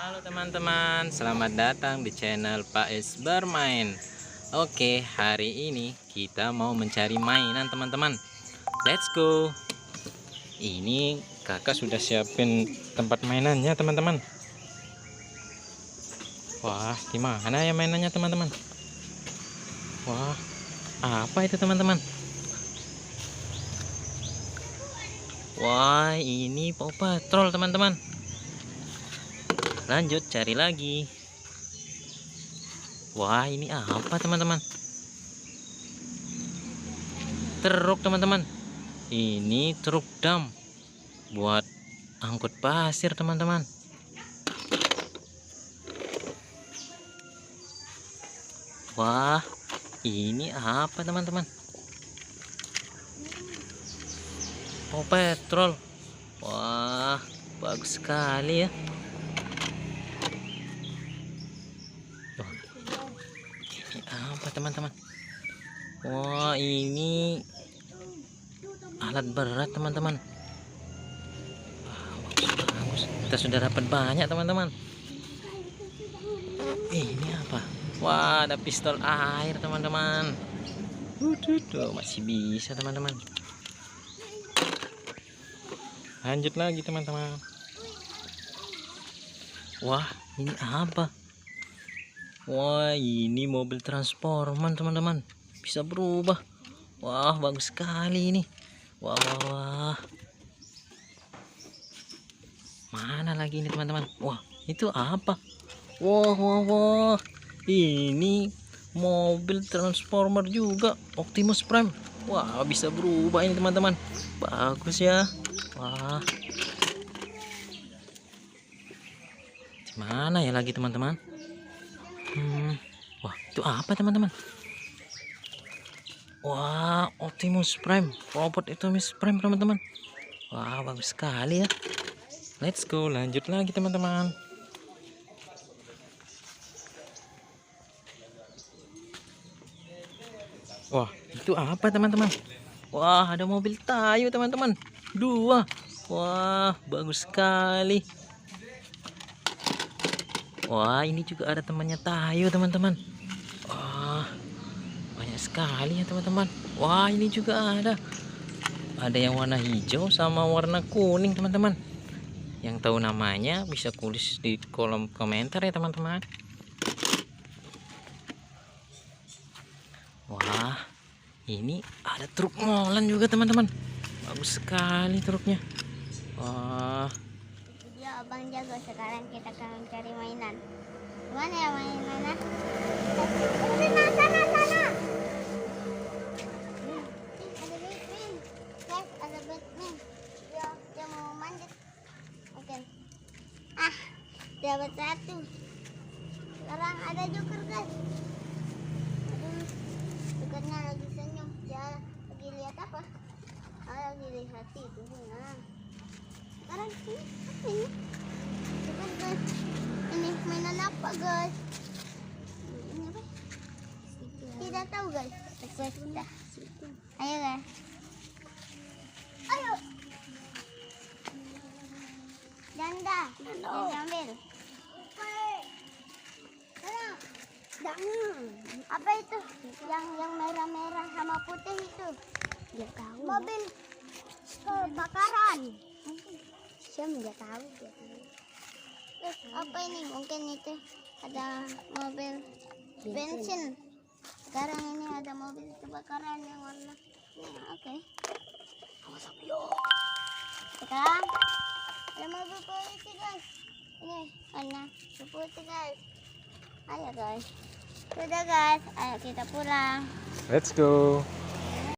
Halo teman-teman, selamat datang di channel Pak Es Bermain. Oke, hari ini kita mau mencari mainan teman-teman. Let's go. Ini kakak sudah siapin tempat mainannya teman-teman. Wah, gimana ya mainannya teman-teman? Wah, apa itu teman-teman? Wah, ini Paw Patrol teman-teman. Lanjut cari lagi. Wah, ini apa teman-teman? Truk teman-teman. Ini truk dam buat angkut pasir teman-teman. Wah, ini apa teman-teman? Paw Patrol. Wah, bagus sekali ya. Wah, ini apa teman-teman? Wah, ini alat berat teman-teman. Bagus. Kita sudah dapat banyak teman-teman. Ini apa? Wah, ada pistol air teman-teman. Tuh, masih bisa teman-teman. Lanjut lagi teman-teman. Wah, ini apa? Wah, ini mobil transformer teman-teman. Bisa berubah. Wah, bagus sekali ini. Wah, wah, wah. Mana lagi ini teman-teman? Wah, itu apa? Wah, wah, wah. Ini mobil transformer juga, Optimus Prime. Wah, bisa berubah ini teman-teman. Bagus ya. Wah. Mana ya lagi teman-teman? Wah, itu apa teman-teman? Wah, Optimus Prime, robot Optimus Prime teman-teman. Wah, bagus sekali ya. Let's go, lanjut lagi teman-teman. Wah, itu apa teman-teman? Wah, ada mobil Tayo teman-teman. Dua. Wah, bagus sekali. Wah, ini juga ada temannya Tayo teman-teman. Wah, banyak sekali ya teman-teman. Wah, ini juga ada yang warna hijau sama warna kuning teman-teman. Yang tahu namanya bisa tulis di kolom komentar ya teman-teman. Wah, ini ada truk molen juga teman-teman. Bagus sekali truknya. Wah, Video abang jago. Sekarang kita akan cari mainan. Mana ya mainannya? Sana. Ada Batman. Guys, ada Batman. Dia mau manjat. Oke. Dapat satu. Sekarang ada Joker guys. Aduh, Jokernya lagi senyum. Dia lagi lihat apa? Lagi lihat itu. Nah. Sekarang ini apa ini? Coba guys, ini mainan apa guys? Ini apa? Tidak tahu guys. Sudah. Ayo guys. Ayo. Janda. Ambil. Jangan. Apa itu? Yang merah-merah sama putih itu? Dia tahu. Mobil kebakaran. Saya nggak tahu dia. Apa ini? Mungkin itu ada mobil bensin. Sekarang ini ada mobil kebakaran yang warna. Oke. Sekarang ada mobil polisi guys. Ini warna putih guys. Ayo guys. Sudah guys. Ayo kita pulang. let's go.